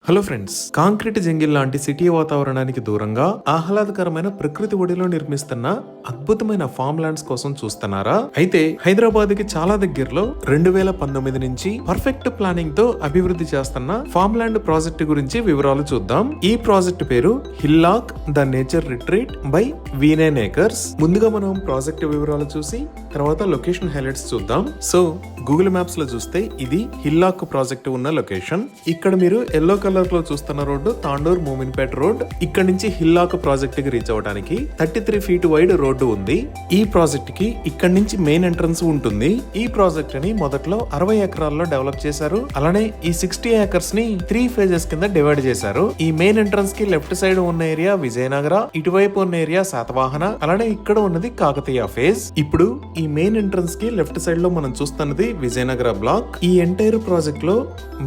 Hello friends, concrete jungle లాంటి city వాతావరణానికి దూరంగా ఆహ్లాదకరమైన ప్రకృతి ఒడిలో నిర్మిస్తున్న అద్భుతమైన ఫామ్ ల్యాండ్స్ కోసం చూస్తున్నారా? అయితే హైదరాబాద్ కి చాలా దగ్గరలో 2019 నుంచి పర్ఫెక్ట్ ప్లానింగ్ తో అభివృద్ధి చేస్తున్న ఫామ్ ల్యాండ్ ప్రాజెక్ట్ గురించి వివరాలు చూద్దాం. ఈ ప్రాజెక్ట్ పేరు hillock the nature retreat by V9 acres. ముందుగా మనం ప్రాజెక్ట్ వివరాలు చూసి తర్వాత లొకేషన్ హైలైట్స్ చూద్దాం. సో గూగుల్ మ్యాప్స్ లో చూస్తే ఇది హిల్లాక్ ప్రాజెక్ట్ ఉన్న లొకేషన్. ఇక్కడ మీరు ఎల్లో కలర్ లో చూస్తున్న రోడ్డు తాండూర్ మూమిన్పేట్ రోడ్. ఇక్కడ నుంచి హిల్లాక్ ప్రాజెక్ట్ కి రీచ్ అవడానికి 33 feet వైడ్ రోడ్డు ఉంది. ఈ ప్రాజెక్ట్ కి ఇక్కడ నుంచి మెయిన్ ఎంట్రన్స్ ఉంటుంది. ఈ ప్రాజెక్ట్ ని మొదట్లో 60 ఎకరాల్లో డెవలప్ చేశారు. అలానే ఈ 60 acres ని 3 phases కింద డివైడ్ చేశారు. ఈ మెయిన్ ఎంట్రన్స్ కి లెఫ్ట్ సైడ్ ఉన్న ఏరియా విజయనగర, ఇటువైపు ఉన్న ఏరియా శాతవాహన, అలానే ఇక్కడ ఉన్నది కాకతీయ ఫేజ్. ఇప్పుడు ఈ మెయిన్ ఎంట్రన్స్ కి లెఫ్ట్ సైడ్ లో మనం చూస్తున్నది విజయనగర బ్లాక్. ఈ ఎంటైర్ ప్రాజెక్ట్ లో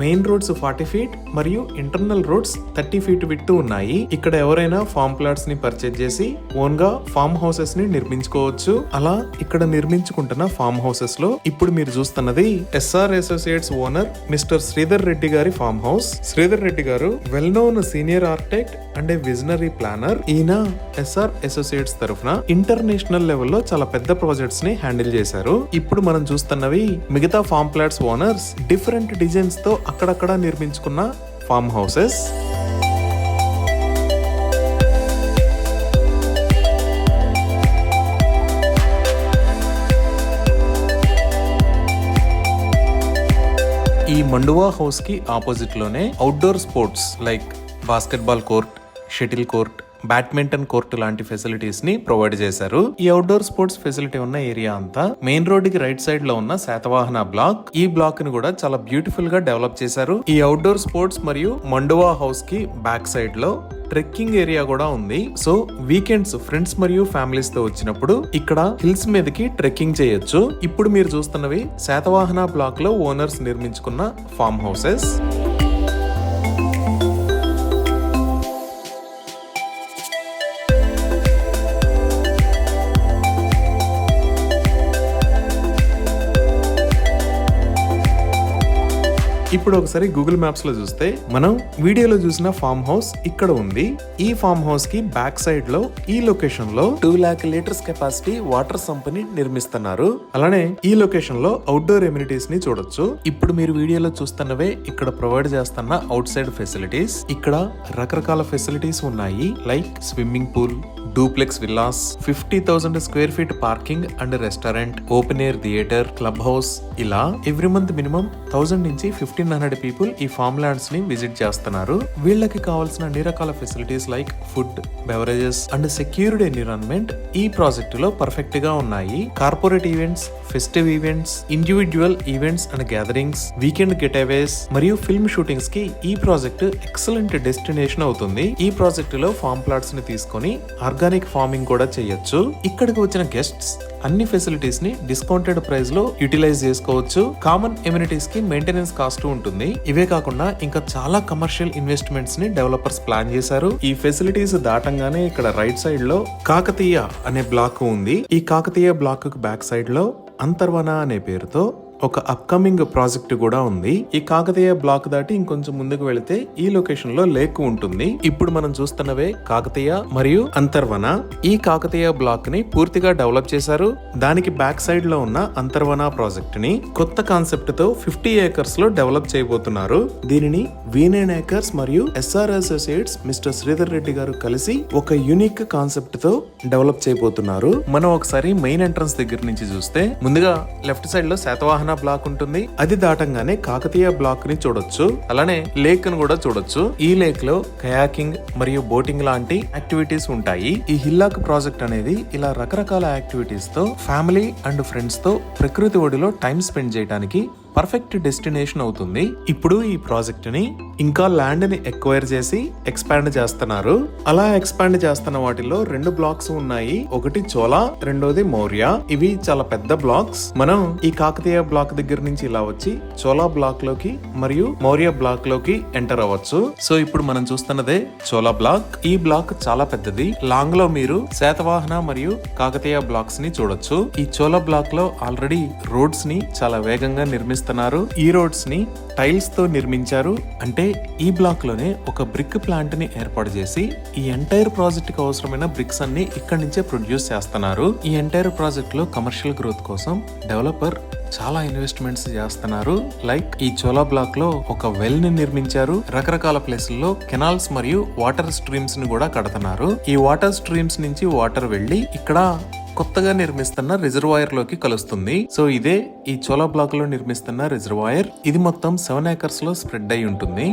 మెయిన్ రోడ్స్ 40 feet మరియు ఇంటర్నల్ రోడ్స్ 30 feet విడ్త్ ఉన్నాయి. ఇక్కడ ఎవరైనా ఫార్మ్ ప్లాట్స్ ని పర్చేజ్ చేసి ఓన్ గా ఫార్మ్ హౌసెస్ ని నిర్మించుకోవచ్చు. అలా ఇక్కడ నిర్మించుకుంటున్న ఫార్మ్ హౌసెస్ లో ఇప్పుడు మీరు చూస్తున్నది SR associates owner mister Sridhar Reddy గారి ఫార్మ్ హౌస్. శ్రీధర్ రెడ్డి గారు well known senior architect and a visionary planner. ఈయన ఎస్ఆర్ అసోసియేట్స్ తరఫున ఇంటర్నేషనల్ లెవెల్లో చాలా పెద్ద ప్రాజెక్ట్స్ ని హ్యాండిల్ చేశారు. ఇప్పుడు మనం చూస్తున్నవి మిగతా farm plots owners different designs తో అక్కడక్కడ నిర్మించుకున్న ఫార్మ్ హౌసెస్. ఈ మండువా హౌస్ కి ఆపోజిట్ లోనే outdoor sports like basketball court, shuttle court, badminton court లాంటి ఫెసిలిటీస్ ని ప్రొవైడ్ చేశారు. ఈ అవుట్డోర్ స్పోర్ట్స్ ఫెసిలిటీ ఉన్న ఏరియా అంతా మెయిన్ రోడ్ కి రైట్ సైడ్ లో ఉన్న శాతవాహన బ్లాక్. ఈ బ్లాక్ ని కూడా చాలా బ్యూటిఫుల్ గా డెవలప్ చేశారు. ఈ అవుట్డోర్ స్పోర్ట్స్ మరియు మండువా హౌస్ కి బ్యాక్ సైడ్ లో ట్రెక్కింగ్ ఏరియా కూడా ఉంది. సో వీకెండ్స్ ఫ్రెండ్స్ మరియు ఫ్యామిలీస్ తో వచ్చినప్పుడు ఇక్కడ హిల్స్ మీదకి ట్రెక్కింగ్ చేయొచ్చు. ఇప్పుడు మీరు చూస్తున్నవి శాతవాహన బ్లాక్ లో ఓనర్స్ నిర్మించుకున్న ఫార్మ్ హౌసెస్. ఇప్పుడు ఒకసారి గూగుల్ మ్యాప్స్ లో చూస్తే మనం వీడియోలో చూసిన ఫార్మ్ హౌస్ ఇక్కడ ఉంది. ఈ ఫార్మ్ హౌస్ కి బ్యాక్ సైడ్ లో ఈ లొకేషన్ లో 2 lakh liters capacity water sump ని నిర్మిస్తున్నారు. అలానే ఈ లొకేషన్ లో అవుట్డోర్ ఎమ్యూనిటీస్ ని చూడొచ్చు. ఇప్పుడు మీరు వీడియోలో చూస్తున్నవే ఇక్కడ ప్రొవైడ్ చేస్తున్న అవుట్ సైడ్ ఫెసిలిటీస్. ఇక్కడ రకరకాల ఫెసిలిటీస్ ఉన్నాయి like swimming pool, duplex villas, 50,000 square feet parking and restaurant, open air theatre, club house. ఇలా ఎవ్రీ మంత్ మినిమం 1000 నుంచి 1500 పీపుల్ ఈ ఫార్మ్ ల్యాండ్స్ ని విజిట్ చేస్తున్నారు. వీళ్ళకి కావాల్సిన అన్ని రకాల facilities like food, beverages and secured environment ఈ ప్రాజెక్ట్ లో పర్ఫెక్ట్ గా ఉన్నాయి. Corporate events, festive events, individual events and gatherings, weekend getaways మరియు ఫిల్మ్ షూటింగ్స్ కి ఈ ప్రాజెక్ట్ ఎక్సలెంట్ డెస్టినేషన్ అవుతుంది. ఈ ప్రాజెక్ట్ లో ఫార్మ్ ప్లాట్స్ ని తీసుకొని ఆర్గానిక్ ఫార్మింగ్ కూడా చేయొచ్చు. ఇక్కడికి వచ్చిన గెస్ట్స్ అన్ని ఫెసిలిటీస్ ని డిస్కౌంటెడ్ ప్రైస్ లో యూటిలైజ్ చేసుకోవచ్చు. కామన్ ఎమ్యూనిటీస్ కి మెయింటెనెన్స్ కాస్ట్ ఉంటుంది. ఇవే కాకుండా ఇంకా చాలా కమర్షియల్ ఇన్వెస్ట్మెంట్స్ ని డెవలపర్స్ ప్లాన్ చేశారు. ఈ ఫెసిలిటీస్ దాటంగానే ఇక్కడ రైట్ సైడ్ లో కాకతీయ అనే బ్లాక్ ఉంది. ఈ కాకతీయ బ్లాక్ కు బ్యాక్ సైడ్ లో అంతర్వన అనే పేరుతో ఒక అప్కమింగ్ ప్రాజెక్ట్ కూడా ఉంది. ఈ కాకతీయ బ్లాక్ దాటి ఇంకొంచెం ముందుకు వెళితే ఈ లొకేషన్ లో లేక్ ఉంటుంది. ఇప్పుడు మనం చూస్తున్నవే కాకతీయ మరియు అంతర్వన. ఈ కాకతీయ బ్లాక్ ని పూర్తిగా డెవలప్ చేశారు. దానికి బ్యాక్ సైడ్ లో ఉన్న అంతర్వన ప్రాజెక్ట్ ని కొత్త కాన్సెప్ట్ తో 50 acres లో డెవలప్ చేయబోతున్నారు. దీనిని V9 acres మరియు SR associates mister Sridhar Reddy గారు కలిసి ఒక యూనిక్ కాన్సెప్ట్ తో డెవలప్ చేయబోతున్నారు. మనం ఒకసారి మెయిన్ ఎంట్రన్స్ దగ్గర నుంచి చూస్తే ముందుగా లెఫ్ట్ సైడ్ లో శాతవాహన బ్లాక్ ఉంటుంది. అది దాటంగానే కాకతీయ బ్లాక్ ని చూడొచ్చు. అలానే లేక్ ను కూడా చూడొచ్చు. ఈ లేక్ లో కయాకింగ్ మరియు బోటింగ్ లాంటి యాక్టివిటీస్ ఉంటాయి. ఈ హిల్లాక్ ప్రాజెక్ట్ అనేది ఇలా రకరకాల యాక్టివిటీస్ తో ఫ్యామిలీ అండ్ ఫ్రెండ్స్ తో ప్రకృతి ఒడిలో టైం స్పెండ్ చేయడానికి పర్ఫెక్ట్ డెస్టినేషన్ అవుతుంది. ఇప్పుడు ఈ ప్రాజెక్ట్ ని ఇంకా ల్యాండ్ ని ఎక్వైర్ చేసి ఎక్స్పాండ్ చేస్తున్నారు. అలా ఎక్స్పాండ్ చేస్తున్న వాటిలో 2 బ్లాక్స్ ఉన్నాయి. ఒకటి చోలా, రెండోది మౌర్య. ఇవి చాలా పెద్ద బ్లాక్స్. మనం ఈ కాకతీయ బ్లాక్ దగ్గర నుంచి ఇలా వచ్చి చోలా బ్లాక్ లోకి మరియు మౌర్య బ్లాక్ లోకి ఎంటర్ అవ్వచ్చు. సో ఇప్పుడు మనం చూస్తున్నదే చోలా బ్లాక్. ఈ బ్లాక్ చాలా పెద్దది. లాంగ్ లో మీరు శాతవాహన మరియు కాకతీయ బ్లాక్స్ ని చూడొచ్చు. ఈ చోలా బ్లాక్ లో ఆల్రెడీ రోడ్స్ ని చాలా వేగంగా నిర్మిస్తున్నారు. నిర్మిస్తున్నారు. ఈ రోడ్స్ ని టైల్స్ తో నిర్మించారు. అంటే ఈ బ్లాక్ లోనే ఒక బ్రిక్ ప్లాంట్ ని ఏర్పాటు చేసి ఈ ఎంటైర్ ప్రాజెక్ట్ కి అవసరమైన బ్రిక్స్ అన్ని ఇక్కడ నుంచే ప్రొడ్యూస్ చేస్తున్నారు. ఈ ఎంటైర్ ప్రాజెక్ట్ లో కమర్షియల్ గ్రోత్ కోసం డెవలపర్ చాలా ఇన్వెస్ట్మెంట్స్ చేస్తున్నారు. లైక్ ఈ చోలా బ్లాక్ లో ఒక వెల్ ని నిర్మించారు. రకరకాల ప్లేసుల్లో కెనాల్స్ మరియు వాటర్ స్ట్రీమ్స్ ని కూడా కడుతున్నారు. ఈ వాటర్ స్ట్రీమ్స్ నుంచి వాటర్ వెళ్లి ఇక్కడ కొత్తగా నిర్మిస్తున్న రిజర్వాయర్ లోకి కలుస్తుంది. సో ఇదే ఈ చోలా బ్లాక్ లో నిర్మిస్తున్న రిజర్వాయర్. ఇది మొత్తం 7 acres లో స్ప్రెడ్ అయి ఉంటుంది.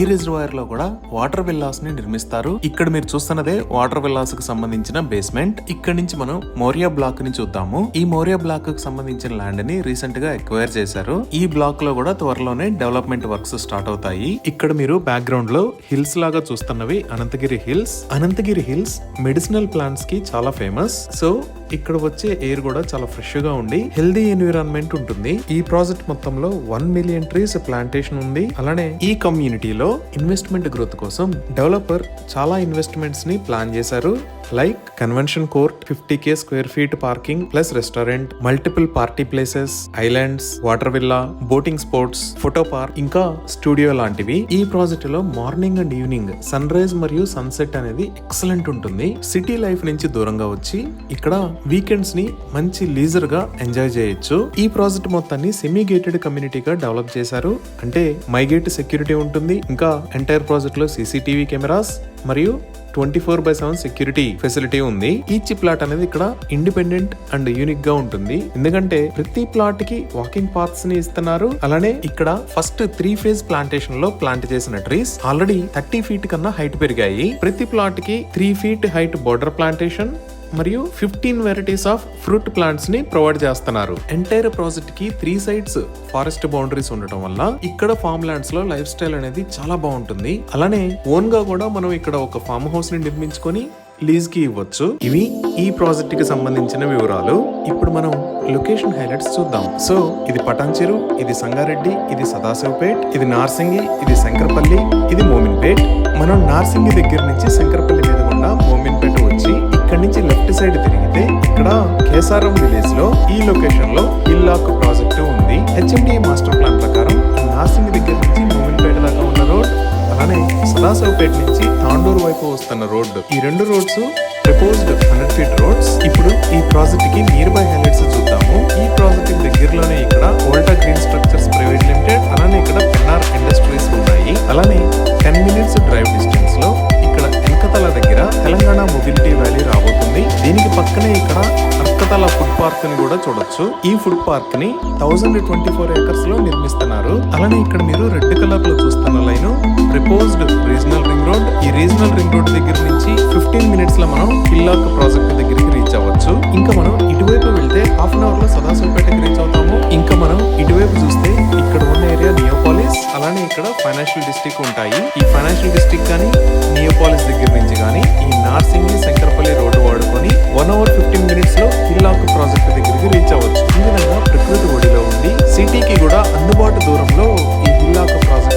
ఈ రిజర్వాయర్ లో కూడా వాటర్ విల్లాస్ ని నిర్మిస్తారు. ఇక్కడ మీరు చూస్తున్నదే వాటర్ విల్లాస్ కు సంబంధించిన బేస్మెంట్. ఇక్కడ నుంచి మనం మోరియా బ్లాక్ ని చూద్దాము. ఈ మోరియా బ్లాక్ కు సంబంధించిన ల్యాండ్ ని రీసెంట్ గా ఎక్వైర్ చేశారు. ఈ బ్లాక్ లో కూడా త్వరలోనే డెవలప్మెంట్ వర్క్స్ స్టార్ట్ అవుతాయి. ఇక్కడ మీరు బ్యాక్గ్రౌండ్ లో హిల్స్ లాగా చూస్తున్నవి Ananthagiri hills. Ananthagiri hills medicinal plants కి చాలా ఫేమస్. సో ఇక్కడ వచ్చే ఎయిర్ కూడా చాలా ఫ్రెష్ గా ఉండి హెల్దీ ఎన్విరాన్మెంట్ ఉంటుంది. ఈ ప్రాజెక్ట్ మొత్తంలో 1 million ట్రీస్ ప్లాంటేషన్ ఉంది. అలానే ఈ కమ్యూనిటీలో ఇన్వెస్ట్మెంట్ గ్రోత్ కోసం డెవలపర్ చాలా ఇన్వెస్ట్మెంట్స్ ని ప్లాన్ చేశారు. Like convention court, 50k square feet parking plus restaurant, multiple party places, islands, water villa, boating sports, photo park, ఇంకా స్టూడియో లాంటివి. ఈ ప్రాజెక్ట్ లో morning and evening sun rise మరియు sunset అనేది ఎక్సలెంట్ ఉంటుంది. సిటీ లైఫ్ నుంచి దూరంగా వచ్చి ఇక్కడ వీకెండ్స్ ని మంచి లీజర్ గా ఎంజాయ్ చేయొచ్చు. ఈ ప్రాజెక్ట్ మొత్తాన్ని సెమీ గేటెడ్ కమ్యూనిటీగా డెవలప్ చేశారు. అంటే మైగేట్ సెక్యూరిటీ ఉంటుంది. ఇంకా ఎంటైర్ ప్రాజెక్ట్ లో CCTV కెమెరాస్ మరియు 24/7 సెక్యూరిటీ ఫెసిలిటీ ఉంది. ఈచ్ ప్లాట్ అనేది ఇక్కడ ఇండిపెండెంట్ అండ్ యూనిక్ గా ఉంటుంది. ఎందుకంటే ప్రతి ప్లాట్ కి వాకింగ్ పాత్స్ ని ఇస్తున్నారు. అలానే ఇక్కడ ఫస్ట్ 3 phase ప్లాంటేషన్ లో ప్లాంట్ చేసిన ట్రీస్ ఆల్రెడీ 30 feet కన్నా హైట్ పెరిగాయి. ప్రతి ప్లాట్ కి 3 feet హైట్ బోర్డర్ ప్లాంటేషన్ మరియు 15 వెరైటీస్ ఆఫ్ ఫ్రూట్ ప్లాంట్స్ ని ప్రొవైడ్ చేస్తున్నారు. ఎంటైర్ ప్రాజెక్ట్ కి 3 sides ఫారెస్ట్ బౌండరీస్ ఉండటం వల్ల ఇక్కడ ఫార్మ్ ల్యాండ్స్ లో లైఫ్ స్టైల్ అనేది చాలా బాగుంటుంది. అలానే ఓన్ గా కూడా మనం ఇక్కడ ఒక ఫార్మ్ హౌస్ ని నిర్మించుకొని లీజ్ కి ఇవ్వచ్చు. ఇవి ఈ ప్రాజెక్ట్ కి సంబంధించిన వివరాలు. ఇప్పుడు మనం లొకేషన్ హైలైట్స్ చూద్దాం. సో ఇది పటాన్చెరు, ఇది సంగారెడ్డి, ఇది సదాశివపేట్, ఇది నార్సింగి, ఇది శంకరపల్లి, ఇది మోమిన్పేట్. మనం నార్సింగి దగ్గర నుంచి శంకరపల్లి మీద గుండా మోమిన్పేట్ వచ్చి ఇక్కడ నుంచి లెఫ్ట్ సైడ్ తిరిగితే ఇక్కడ కేసారం విలేజ్ లో ఈ లొకేషన్ లో హిల్లాక్ ప్రాజెక్టు ఉంది. HMDA మాస్టర్ ప్లాన్ ప్రకారం నార్సింగి దగ్గర నుంచి మోమిన్పేట దాకా ఉన్న రోడ్, అలానే సదాశివపేట నుంచి తాండూరు వైపు వస్తున్న రోడ్డు, ఈ 2 రోడ్స్ ప్రపోజ్డ్ 100 feet రోడ్స్. ఇప్పుడు ఈ ప్రాజెక్ట్ కి నియర్ బై హైలైట్స్ చూద్దాము. ఈ ప్రాజెక్ట్ దగ్గరలోనే ఇక్కడ Volta green structures private limited, అలానే ఇక్కడ పెన్నార్ ఇండస్ట్రీస్ ఉన్నాయి. అలానే 10 minutes డ్రైవ్ డిస్టెన్స్ లో ఇక్కడ ఎన్కతల దగ్గర తెలంగాణ మొబిలిటీ వ్యాలీ రాబోతుంది. దీనికి పక్కనే ఇక్కడ అర్కతల ఫుడ్ పార్క్ ని కూడా చూడొచ్చు. ఈ ఫుడ్ పార్క్ ని 1024 acres లో నిర్మిస్తున్నారు. అలానే ఇక్కడ మీరు రెడ్ కలర్ లో చూస్తున్న line proposed regional ring road. ఈ రీజనల్ రింగ్ రోడ్ దగ్గర నుంచి 15 minutes లో మనం హిల్లాక్ ప్రాజెక్ట్ దగ్గరికి రీచ్ అవ్వచ్చు. ఇంకా మనం ఇటువైపు వెళ్తే హాఫ్ అన్ అవర్ లో సదాశివపేటకి రీచ్ అవుతాము. ఇంకా మనం ఇటువైపు చూస్తే ఇక్కడ ఉన్న ఏరియా నియోపాలిస్, అలానే ఇక్కడ ఫైనాన్షియల్ డిస్ట్రిక్ట్ ఉంటాయి. ఈ ఫైనాన్షియల్ డిస్ట్రిక్ట్ కానీ నియోపాలిస్ దగ్గర నుంచి కానీ ఈ నార్సింగి శంకరపల్లి రోడ్డు వాడుకొని 1 hour 15 minutes లో హిల్లాక్ ప్రాజెక్ట్ దగ్గరికి రీచ్ అవ్వచ్చు. ఈ విధంగా ప్రకృతి ఒడిలో ఉంది. సిటీకి కూడా అందుబాటు దూరంలో ఈ హిల్లాక్ ప్రాజెక్ట్